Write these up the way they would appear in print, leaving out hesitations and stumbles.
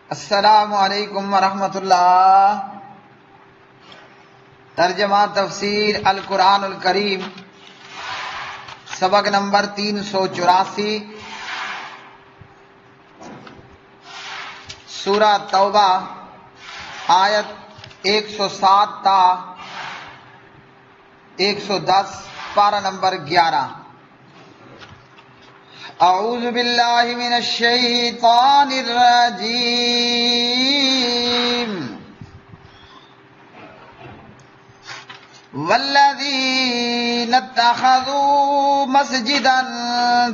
السلام علیکم ورحمۃ اللہ۔ ترجمہ تفسیر القرآن الکریم، سبق نمبر 384، سورہ توبہ، آیت 107 تا 110، پارہ نمبر 11۔ اعوذ باللہ من الشیطان الرجیم۔ والذین اتخذوا مسجدا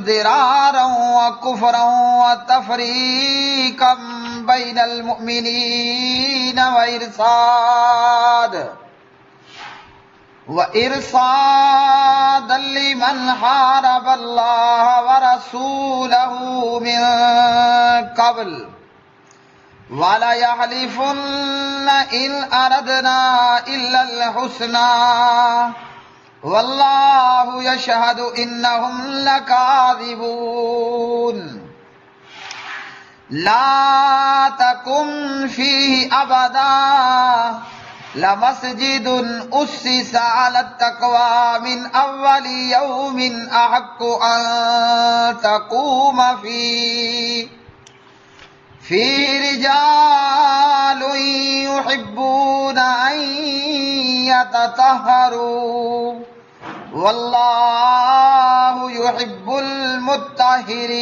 ضرارا وکفرا وتفریقا بین المؤمنین وإرصادا لمن حارب الله ورسوله من قبل وَلَيَحْلِفُنَّ إِنْ أَرَدْنَا إِلَّا الْحُسْنَى وَاللَّهُ يَشْهَدُ إِنَّهُمْ لَكَاذِبُونَ۔ لَا تَقُمْ فِيهِ أَبَدًا لَمَسْجِدٌ أُسِّسَ عَلَى التَّقْوَى مِنْ أَوَّلِ يَوْمٍ أَحَقُّ أَنْ تَقُومَ فِيهِ رِجَالٌ يُحِبُّونَ أَنْ يَتَطَهَّرُوا وَاللَّهُ يُحِبُّ الْمُطَّهِّرِينَ۔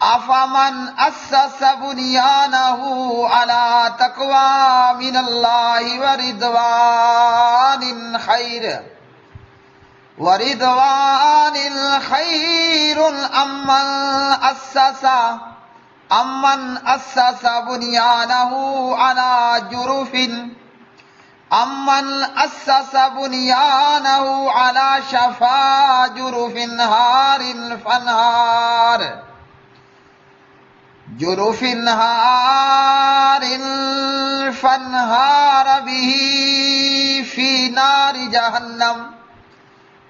أَفَمَنْ أَسَّسَ بُنْيَانَهُ عَلَى تَقْوَى مِنَ اللَّهِ ورضوان خير أمن أسس بنيانه على شفا جرف فانهار به في نار جهنم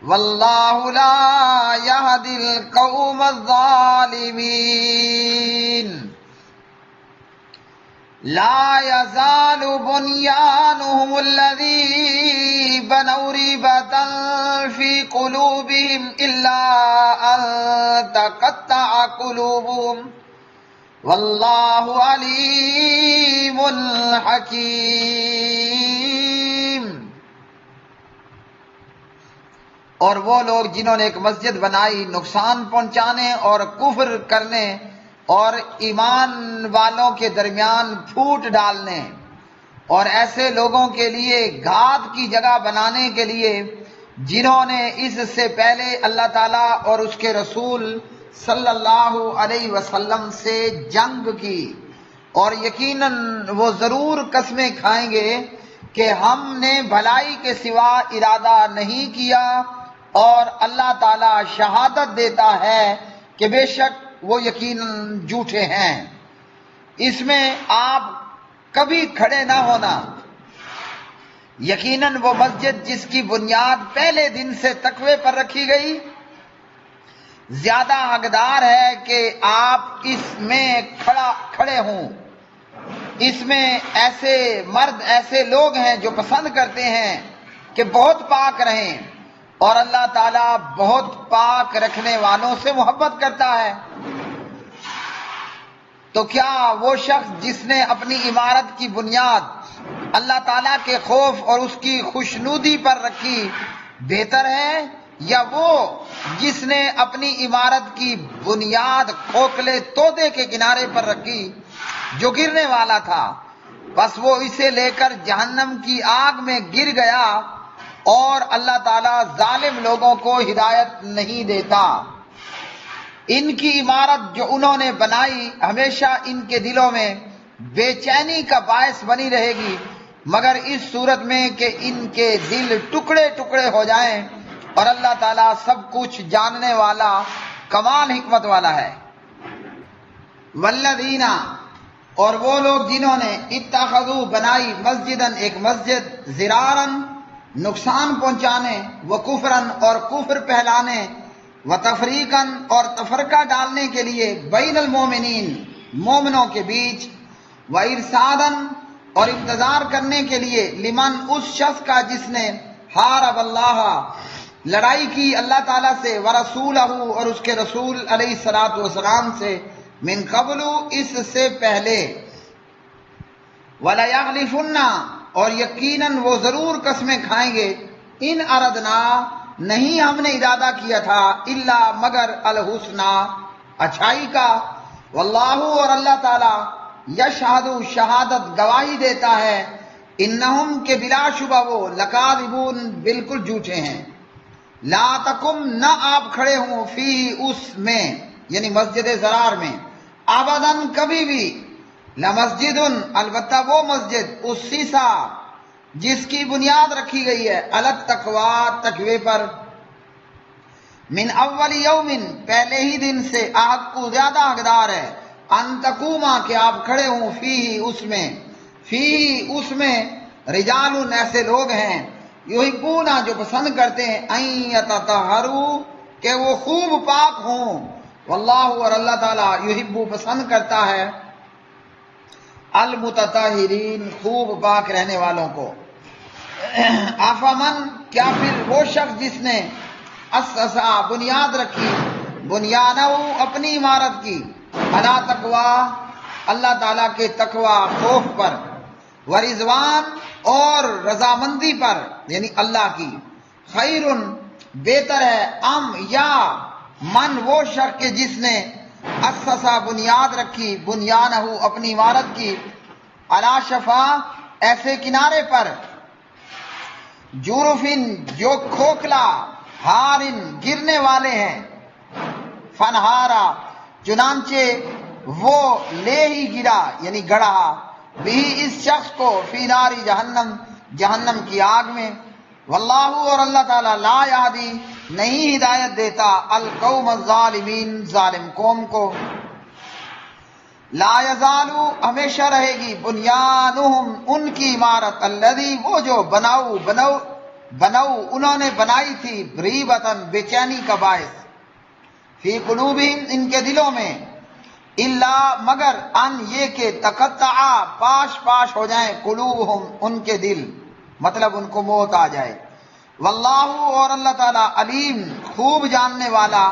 واللہ لا يهدي القوم الظالمین۔ لا يزال بنيانهم الذي بنوا ريبة في قلوبهم إلا أن تقطع قلوبهم واللہ علیم حکیم۔ اور وہ لوگ جنہوں نے ایک مسجد بنائی نقصان پہنچانے اور کفر کرنے اور ایمان والوں کے درمیان پھوٹ ڈالنے اور ایسے لوگوں کے لیے گھات کی جگہ بنانے کے لیے جنہوں نے اس سے پہلے اللہ تعالیٰ اور اس کے رسول صلی اللہ علیہ وسلم سے جنگ کی، اور یقیناً وہ ضرور قسمیں کھائیں گے کہ ہم نے بھلائی کے سوا ارادہ نہیں کیا، اور اللہ تعالیٰ شہادت دیتا ہے کہ بے شک وہ یقیناً جھوٹے ہیں۔ اس میں آپ کبھی کھڑے نہ ہونا، یقیناً وہ مسجد جس کی بنیاد پہلے دن سے تقوی پر رکھی گئی زیادہ حقدار ہے کہ آپ اس میں کھڑے ہوں۔ اس میں ایسے مرد، ایسے لوگ ہیں جو پسند کرتے ہیں کہ بہت پاک رہیں، اور اللہ تعالیٰ بہت پاک رکھنے والوں سے محبت کرتا ہے۔ تو کیا وہ شخص جس نے اپنی عمارت کی بنیاد اللہ تعالیٰ کے خوف اور اس کی خوشنودی پر رکھی بہتر ہے، یا وہ جس نے اپنی عمارت کی بنیاد کھوکھلے تودے کے کنارے پر رکھی جو گرنے والا تھا، بس وہ اسے لے کر جہنم کی آگ میں گر گیا، اور اللہ تعالیٰ ظالم لوگوں کو ہدایت نہیں دیتا۔ ان کی عمارت جو انہوں نے بنائی ہمیشہ ان کے دلوں میں بے چینی کا باعث بنی رہے گی، مگر اس صورت میں کہ ان کے دل ٹکڑے ٹکڑے ہو جائیں، اور اللہ تعالیٰ سب کچھ جاننے والا کمال حکمت والا ہے۔ والذین، اور وہ لوگ جنہوں نے اتخذوا بنائی مسجدن ایک مسجد ضرارن نقصان پہنچانے، و کفرن اور کفر پھیلانے، وتفریقاً اور تفرقہ ڈالنے کے لیے بین المومنین مومنوں کے بیچ، وارصاداً اور انتظار کرنے کے لیے لمن اس شخص کا جس نے حارب اللہ لڑائی کی اللہ تعالیٰ سے، ورسولہ اور اس کے رسول علیہ الصلوۃ والسلام سے، من قبل اس سے پہلے، وَلَيَحْلِفُنَّ اور یقیناً وہ ضرور قسمیں کھائیں گے، ان اردنا نہیں ہم نے ارادہ کیا تھا، الا مگر الحسنى اچھائی کا، واللہ اور اللہ تعالیٰ یشہد شہادت گواہی دیتا ہے، انہم کے بلا شبہ وہ لکاذبون بالکل جھوٹے ہیں، لا تقم نہ آپ کھڑے ہوں فی اس میں یعنی مسجد ضرار میں، ابداً کبھی بھی، لمسجد البتہ وہ مسجد اسسا جس کی بنیاد رکھی گئی ہے، علی التقوی تقوی پر، من اول یوم پہلے ہی دن سے، احق کو زیادہ حقدار ہے، ان تقوما کہ آپ کھڑے ہوں، فی اس میں رجال ایسے لوگ ہیں، یحبون جو پسند کرتے ہیں، ان یتطہروا کہ وہ خوب پاک ہوں، واللہ اور اللہ تعالیٰ یحب پسند کرتا ہے المتطہرین خوب پاک رہنے والوں کو۔ افمن کیا پھر وہ شخص جس نے اسسا بنیاد رکھی، بنیانہ اپنی عمارت کی، علی تقوی اللہ تعالیٰ کے تقوی خوف پر، ورضوان اور رضامندی پر یعنی اللہ کی، خیر بہتر ہے، ام یا من وہ شخص کے جس نے اسسا بنیاد رکھی، بنیانہ اپنی عمارت کی، علی شفا ایسے کنارے پر، جرفن جو کھوکھلا، ہارن گرنے والے ہیں، فنہارا چنانچہ وہ لے ہی گرا یعنی گڑھا، بھی اس شخص کو، فی ناری جہنم جہنم کی آگ میں، واللہ اور اللہ تعالیٰ لا یہدی نہیں ہدایت دیتا، القوم الظالمین ظالم قوم کو۔ لا یزالو ہمیشہ رہے گی، بنیانہم ان کی عمارت، الذی وہ جو بنو انہوں نے بنائی تھی، ریبتاً بے چینی کا باعث، فی قلوبہم ان کے دلوں میں، الا مگر ان یہ کہ تقطع پاش ہو جائیں، قلوبہم ان کے دل، مطلب ان کو موت آ جائے، واللہ اور اللہ تعالیٰ علیم خوب جاننے والا،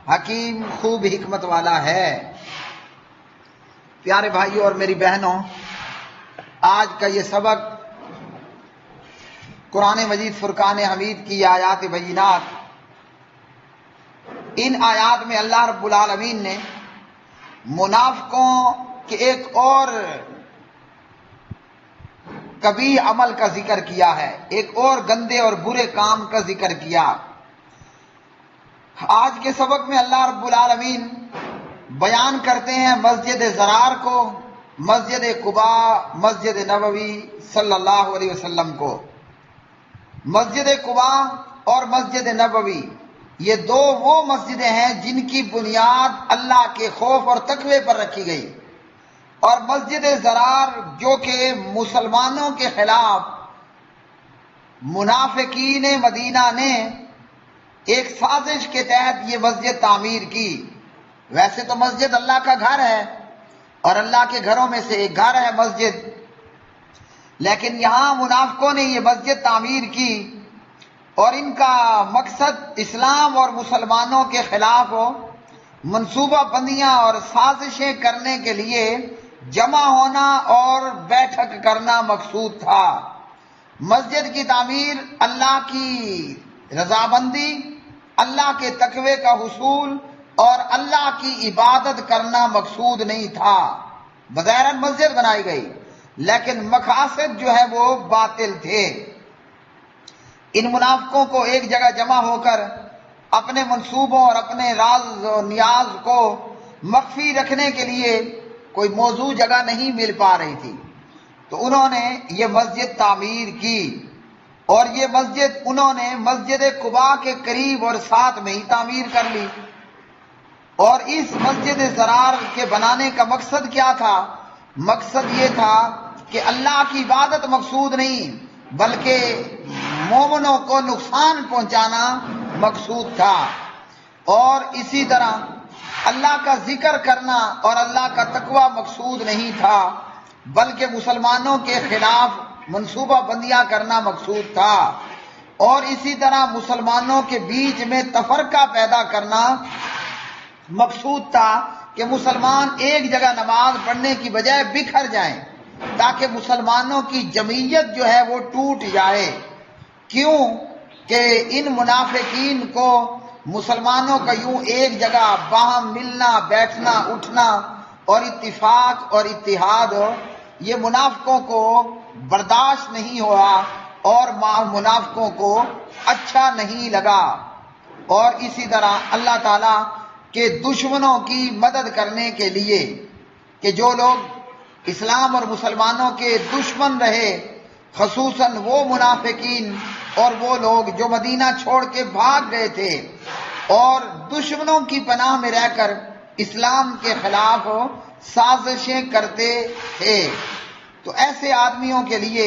حکیم خوب حکمت والا ہے۔ پیارے بھائیوں اور میری بہنوں، آج کا یہ سبق قرآن مجید فرقان حمید کی آیات بینات، ان آیات میں اللہ رب العالمین نے منافقوں کے ایک اور قبیح عمل کا ذکر کیا ہے، ایک اور گندے اور برے کام کا ذکر کیا۔ آج کے سبق میں اللہ رب العالمین بیان کرتے ہیں مسجد ضرار کو، مسجد قباء، مسجد نبوی صلی اللہ علیہ وسلم کو۔ مسجد قباء اور مسجد نبوی یہ دو وہ مسجدیں ہیں جن کی بنیاد اللہ کے خوف اور تقوی پر رکھی گئی، اور مسجد ضرار جو کہ مسلمانوں کے خلاف منافقین مدینہ نے ایک سازش کے تحت یہ مسجد تعمیر کی۔ ویسے تو مسجد اللہ کا گھر ہے اور اللہ کے گھروں میں سے ایک گھر ہے مسجد، لیکن یہاں منافقوں نے یہ مسجد تعمیر کی اور ان کا مقصد اسلام اور مسلمانوں کے خلاف منصوبہ بندیاں اور سازشیں کرنے کے لیے جمع ہونا اور بیٹھک کرنا مقصود تھا۔ مسجد کی تعمیر اللہ کی رضامندی، اللہ کے تقوی کا حصول اور اللہ کی عبادت کرنا مقصود نہیں تھا۔ بظاہر مسجد بنائی گئی لیکن مقاصد جو ہے وہ باطل تھے۔ ان منافقوں کو ایک جگہ جمع ہو کر اپنے منصوبوں اور اپنے راز و نیاز کو مخفی رکھنے کے لیے کوئی موضوع جگہ نہیں مل پا رہی تھی، تو انہوں نے یہ مسجد تعمیر کی، اور یہ مسجد انہوں نے مسجد قباء کے قریب اور ساتھ میں ہی تعمیر کر لی۔ اور اس مسجد ضرار کے بنانے کا مقصد کیا تھا؟ مقصد یہ تھا کہ اللہ کی عبادت مقصود نہیں بلکہ مومنوں کو نقصان پہنچانا مقصود تھا۔ اور اسی طرح اللہ کا ذکر کرنا اور اللہ کا تقوی مقصود نہیں تھا، بلکہ مسلمانوں کے خلاف منصوبہ بندیاں کرنا مقصود تھا، اور اسی طرح مسلمانوں کے بیچ میں تفرقہ پیدا کرنا مقصود تھا کہ مسلمان ایک جگہ نماز پڑھنے کی بجائے بکھر جائیں تاکہ مسلمانوں کی جمعیت جو ہے وہ ٹوٹ جائے۔ کیوں کہ ان منافقین کو مسلمانوں کا یوں ایک جگہ باہم ملنا، بیٹھنا، اٹھنا اور اتفاق اور اتحاد یہ منافقوں کو برداشت نہیں ہوا اور منافقوں کو اچھا نہیں لگا۔ اور اسی طرح اللہ تعالیٰ کے دشمنوں کی مدد کرنے کے لیے کہ جو لوگ اسلام اور مسلمانوں کے دشمن رہے، خصوصاً وہ منافقین اور وہ لوگ جو مدینہ چھوڑ کے بھاگ گئے تھے اور دشمنوں کی پناہ میں رہ کر اسلام کے خلاف سازشیں کرتے تھے، تو ایسے آدمیوں کے لیے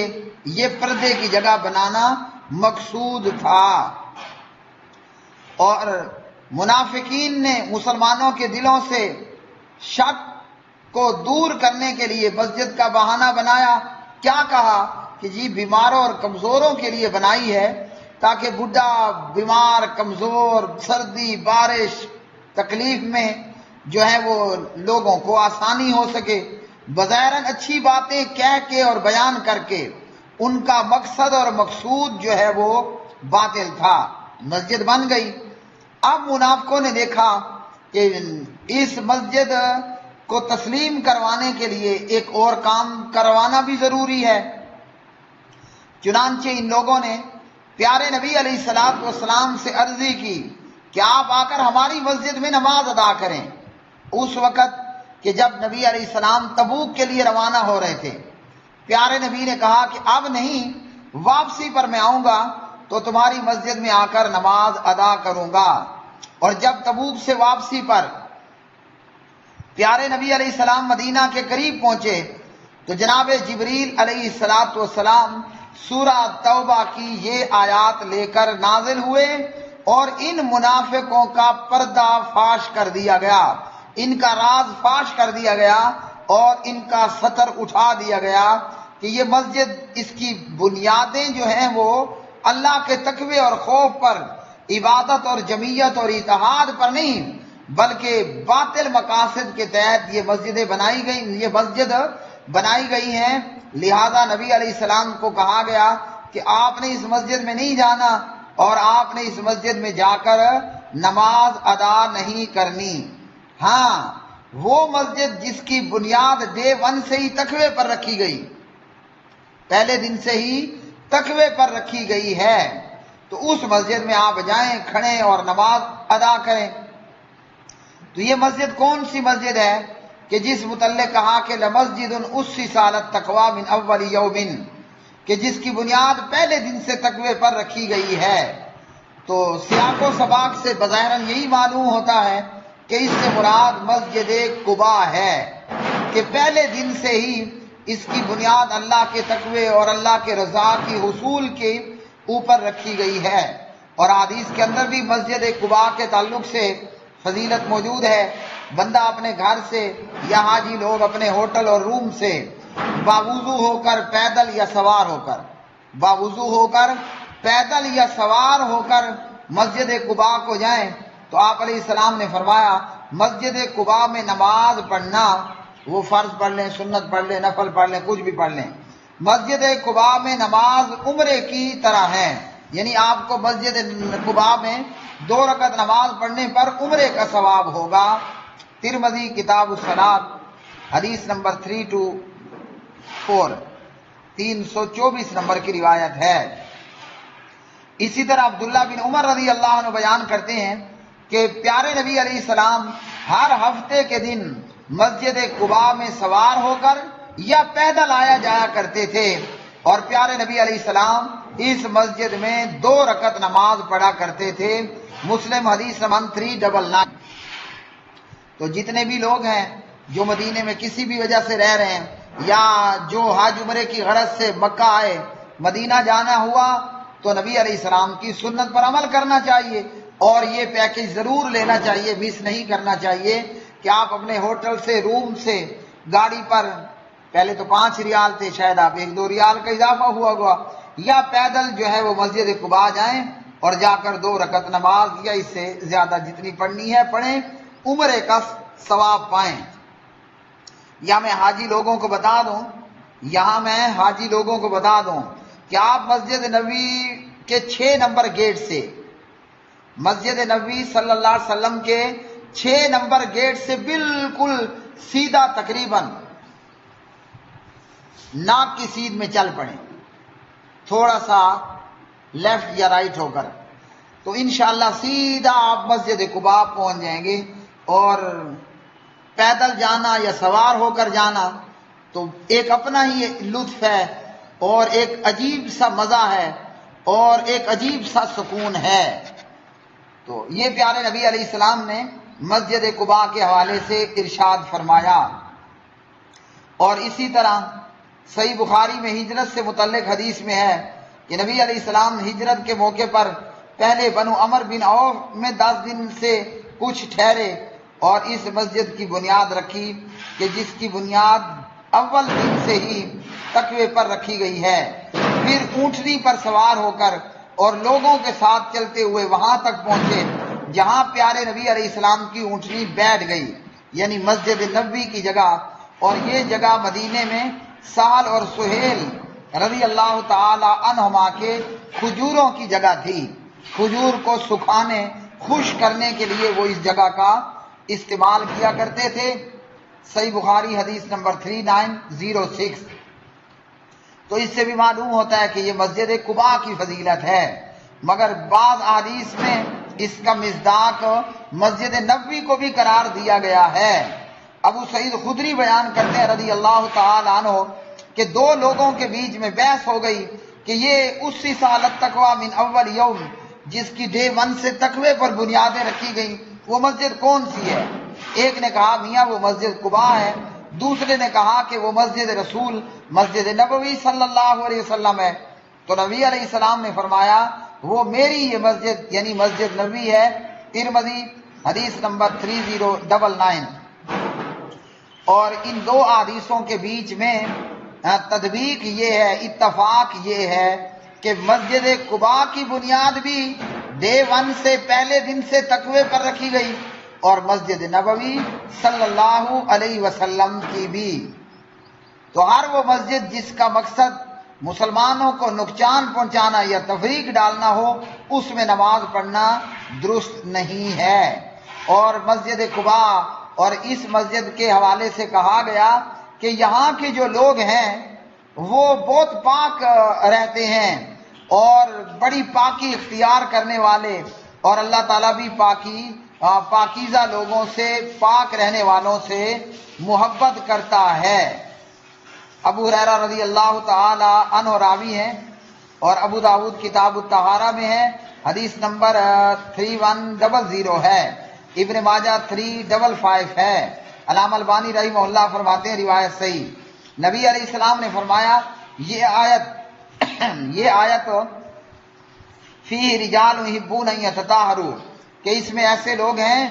یہ پردے کی جگہ بنانا مقصود تھا۔ اور منافقین نے مسلمانوں کے دلوں سے شک کو دور کرنے کے لیے مسجد کا بہانہ بنایا۔ کیا کہا کہ جی بیماروں اور کمزوروں کے لیے بنائی ہے تاکہ بڈھا، بیمار، کمزور، سردی، بارش، تکلیف میں جو ہے وہ لوگوں کو آسانی ہو سکے۔ بظاہراً اچھی باتیں کہہ کے اور بیان کر کے ان کا مقصد اور مقصود جو ہے وہ باطل تھا۔ مسجد بن گئی۔ اب منافقوں نے دیکھا کہ اس مسجد کو تسلیم کروانے کے لیے ایک اور کام کروانا بھی ضروری ہے۔ چنانچہ ان لوگوں نے پیارے نبی علیہ السلام سے عرضی کی کہ آپ آ کر ہماری مسجد میں نماز ادا کریں۔ اس وقت کہ جب نبی علیہ السلام تبوک کے لیے روانہ ہو رہے تھے، پیارے نبی نے کہا کہ اب نہیں، واپسی پر میں آؤں گا تو تمہاری مسجد میں آ کر نماز ادا کروں گا۔ اور جب تبوک سے واپسی پر پیارے نبی علیہ السلام مدینہ کے قریب پہنچے تو جناب جبریل علیہ السلام سورہ توبہ کی یہ آیات لے کر نازل ہوئے اور ان منافقوں کا پردہ فاش کر دیا گیا، ان کا راز فاش کر دیا گیا اور ان کا ستر اٹھا دیا گیا کہ یہ مسجد، اس کی بنیادیں جو ہیں وہ اللہ کے تقوی اور خوف پر، عبادت اور جمعیت اور اتحاد پر نہیں بلکہ باطل مقاصد کے تحت یہ مسجد بنائی گئی ہیں۔ لہذا نبی علیہ السلام کو کہا گیا کہ آپ نے اس مسجد میں نہیں جانا اور آپ نے اس مسجد میں جا کر نماز ادا نہیں کرنی۔ ہاں، وہ مسجد جس کی بنیاد ڈے ون سے ہی تقوی پر رکھی گئی، پہلے دن سے ہی تقوی پر رکھی گئی ہے، تو اس مسجد میں آپ جائیں، کھڑیں اور نماز ادا کریں۔ تو یہ مسجد کون سی مسجد ہے کہ جس متعلق کہا کہ لمسجد اسست علی التقوی من اول یوم، کہ جس کی بنیاد پہلے دن سے تقوی پر رکھی گئی ہے۔ تو سیاق و سباق سے بظاہراً یہی معلوم ہوتا ہے کہ اس سے مراد مسجد قباء ہے کہ پہلے دن سے ہی اس کی بنیاد اللہ کے تقوی اور اللہ کے رضا کی حصول کے اوپر رکھی گئی ہے۔ اور حدیث کے اندر بھی مسجد قباء کے تعلق سے فضیلت موجود ہے۔ بندہ اپنے گھر سے یا حاجی لوگ اپنے ہوٹل اور روم سے باوضو ہو کر پیدل یا سوار ہو کر مسجد قباء کو جائیں تو آپ علیہ السلام نے فرمایا مسجد قباء میں نماز پڑھنا، وہ فرض پڑھ لیں، سنت پڑھ لیں، نفل پڑھ لیں، کچھ بھی پڑھ لیں، مسجد قباء میں نماز عمرے کی طرح ہے، یعنی آپ کو مسجد قباء میں 2 رکعت نماز پڑھنے پر عمرے کا ثواب ہوگا۔ ترمذی کتاب الصلاۃ حدیث نمبر 324 324 نمبر کی روایت ہے۔ اسی طرح عبداللہ بن عمر رضی اللہ عنہ بیان کرتے ہیں کہ پیارے نبی علیہ السلام ہر ہفتے کے دن مسجد قباء میں سوار ہو کر یا پیدل آیا جایا کرتے تھے، اور پیارے نبی علیہ السلام اس مسجد میں 2 رکعت نماز پڑھا کرتے تھے۔ مسلم حدیث نمبر 399۔ تو جتنے بھی لوگ ہیں جو مدینے میں کسی بھی وجہ سے رہ رہے ہیں یا جو حج عمرے کی غرض سے مکہ آئے، مدینہ جانا ہوا تو نبی علیہ السلام کی سنت پر عمل کرنا چاہیے۔ اور یہ پیکج ضرور لینا چاہیے، مس نہیں کرنا چاہیے کہ آپ اپنے ہوٹل سے، روم سے، گاڑی پر، پہلے تو 5 ریال تھے، شاید آپ 1-2 ریال کا اضافہ ہوا، یا پیدل جو ہے وہ مسجد قباء جائیں اور جا کر 2 رکعت نماز یا اس سے زیادہ جتنی پڑھنی ہے پڑھیں، عمرے کا ثواب پائیں۔ یا میں حاجی لوگوں کو بتا دوں، کہ آپ مسجد نبوی کے 6 نمبر گیٹ سے، مسجد نبوی صلی اللہ علیہ وسلم کے 6 نمبر گیٹ سے بالکل سیدھا تقریباً ناک کی سیدھ میں چل پڑیں، تھوڑا سا لیفٹ یا رائٹ ہو کر، تو انشاءاللہ سیدھا آپ مسجد قباء پہنچ جائیں گے۔ اور پیدل جانا یا سوار ہو کر جانا تو ایک اپنا ہی لطف ہے، اور ایک عجیب سا مزہ ہے، اور ایک عجیب سا سکون ہے۔ تو یہ پیارے نبی علیہ السلام نے مسجد قباء کے حوالے سے ارشاد فرمایا۔ اور اسی طرح صحیح بخاری میں ہجرت سے متعلق حدیث میں ہے کہ نبی علیہ السلام ہجرت کے موقع پر پہلے بنو عمر بن عوف میں 10 دن سے کچھ ٹھہرے اور اس مسجد کی بنیاد رکھی کہ جس کی بنیاد اول دن سے ہی تقوی پر رکھی گئی ہے۔ پھر اونٹنی پر سوار ہو کر اور لوگوں کے ساتھ چلتے ہوئے وہاں تک پہنچے جہاں پیارے نبی علیہ السلام کی اونٹنی بیٹھ گئی، یعنی مسجد نبوی کی جگہ۔ اور یہ جگہ مدینے میں سہل اور سہیل رضی اللہ تعالی عنہما کے کھجوروں کی جگہ تھی۔ کھجور کو سکھانے، خشک کرنے کے لیے وہ اس جگہ کا استعمال کیا کرتے تھے۔ صحیح بخاری حدیث نمبر 3906۔ تو اس سے بھی معلوم ہوتا ہے کہ یہ مسجد قباء کی فضیلت ہے، مگر بعض احادیث میں اس کا مصداق مسجد نبوی کو بھی قرار دیا گیا ہے۔ ابو سعید خدری بیان کرتے ہیں رضی اللہ تعالی عنہ کہ 2 لوگوں کے بیچ میں بحث ہو گئی کہ یہ اسی سال التقوی من اول یوم، جس کی ڈے 1 سے تقوی پر بنیادیں رکھی گئیں، وہ مسجد کون سی ہے؟ ایک نے کہا میاں وہ مسجد قباء ہے، دوسرے نے کہا کہ وہ مسجد رسول، مسجد نبوی صلی اللہ علیہ وسلم ہے۔ تو نبی علیہ السلام نے فرمایا وہ میری یہ مسجد یعنی مسجد نبوی ہے۔ ترمذی حدیث نمبر 3099۔ اور ان 2 حدیثوں کے بیچ میں تطبیق یہ ہے، اتفاق یہ ہے کہ مسجد قباء کی بنیاد بھی ڈے 1 سے پہلے دن سے تقوی پر رکھی گئی، اور مسجد نبوی صلی اللہ علیہ وسلم کی بھی۔ تو ہر وہ مسجد جس کا مقصد مسلمانوں کو نقصان پہنچانا یا تفریق ڈالنا ہو، اس میں نماز پڑھنا درست نہیں ہے۔ اور مسجد قباء اور اس مسجد کے حوالے سے کہا گیا کہ یہاں کے جو لوگ ہیں وہ بہت پاک رہتے ہیں اور بڑی پاکی اختیار کرنے والے، اور اللہ تعالیٰ بھی پاکیزہ لوگوں سے، پاک رہنے والوں سے محبت کرتا ہے۔ ابو ہریرہ رضی اللہ تعالی عنہ راوی ہیں، اور ابو داود کتاب الطہارہ میں ہے، حدیث نمبر 3100 ہے، ابن ماجہ 355 ہے۔ علامہ البانی رحمہ اللہ فرماتے ہیں روایت صحیح۔ نبی علیہ السلام نے فرمایا یہ آیت فی رجال یحبون ان یتطہروا، کہ اس میں ایسے لوگ ہیں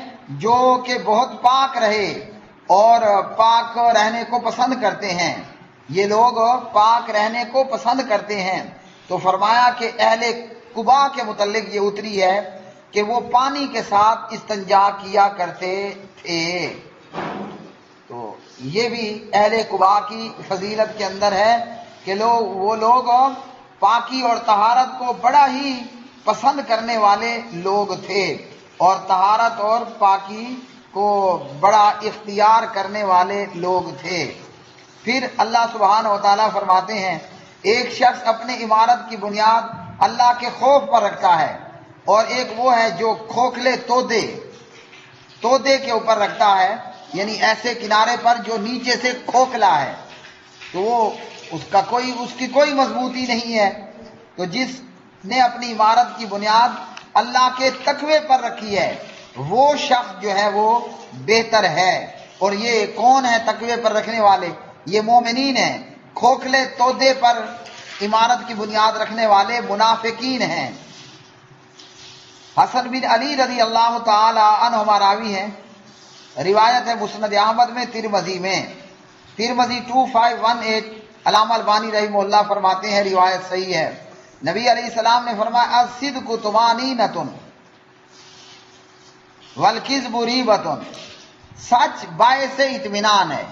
جو کہ بہت پاک رہے اور پاک رہنے کو پسند کرتے ہیں، یہ لوگ پاک رہنے کو پسند کرتے ہیں۔ تو فرمایا کہ اہل قباء کے متعلق یہ اتری ہے کہ وہ پانی کے ساتھ استنجا کیا کرتے تھے۔ تو یہ بھی اہل قباء کی فضیلت کے اندر ہے کہ وہ لوگ پاکی اور طہارت کو بڑا ہی پسند کرنے والے لوگ تھے، اور طہارت اور پاکی کو بڑا اختیار کرنے والے لوگ تھے۔ پھر اللہ سبحانہ و تعالیٰ فرماتے ہیں ایک شخص اپنی عمارت کی بنیاد اللہ کے خوف پر رکھتا ہے، اور ایک وہ ہے جو کھوکھلے تودے کے اوپر رکھتا ہے، یعنی ایسے کنارے پر جو نیچے سے کھوکھلا ہے، تو وہ اس کی کوئی مضبوطی نہیں ہے۔ تو جس نے اپنی عمارت کی بنیاد اللہ کے تقوی پر رکھی ہے وہ شخص جو ہے وہ بہتر ہے۔ اور یہ کون ہے تقوی پر رکھنے والے؟ یہ مومنین ہیں۔ کھوکھلے تودے پر عمارت کی بنیاد رکھنے والے منافقین ہیں۔ حسن بن علی رضی اللہ تعالی عنہما راوی ہیں، روایت ہے مسند احمد میں، ترمذی میں، ترمذی 2518، علامہ البانی رحمہ اللہ فرماتے ہیں روایت صحیح ہے۔ نبی علیہ السلام نے فرمایا الصدق طمانینۃ والکذب ریبۃ، سچ باعث اطمینان ہے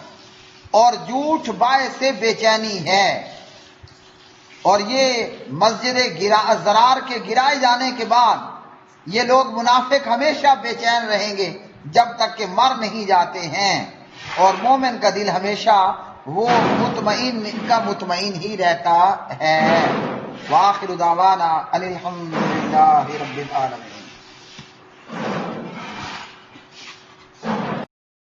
اور جھوٹ باعث بے چینی ہے۔ اور یہ مسجد ضرار کے گرائے جانے کے بعد یہ لوگ منافق ہمیشہ بے چین رہیں گے جب تک کہ مر نہیں جاتے ہیں، اور مومن کا دل ہمیشہ وہ مطمئن ہی رہتا ہے۔ وآخر دعوانا ان الحمد للہ رب العالمین۔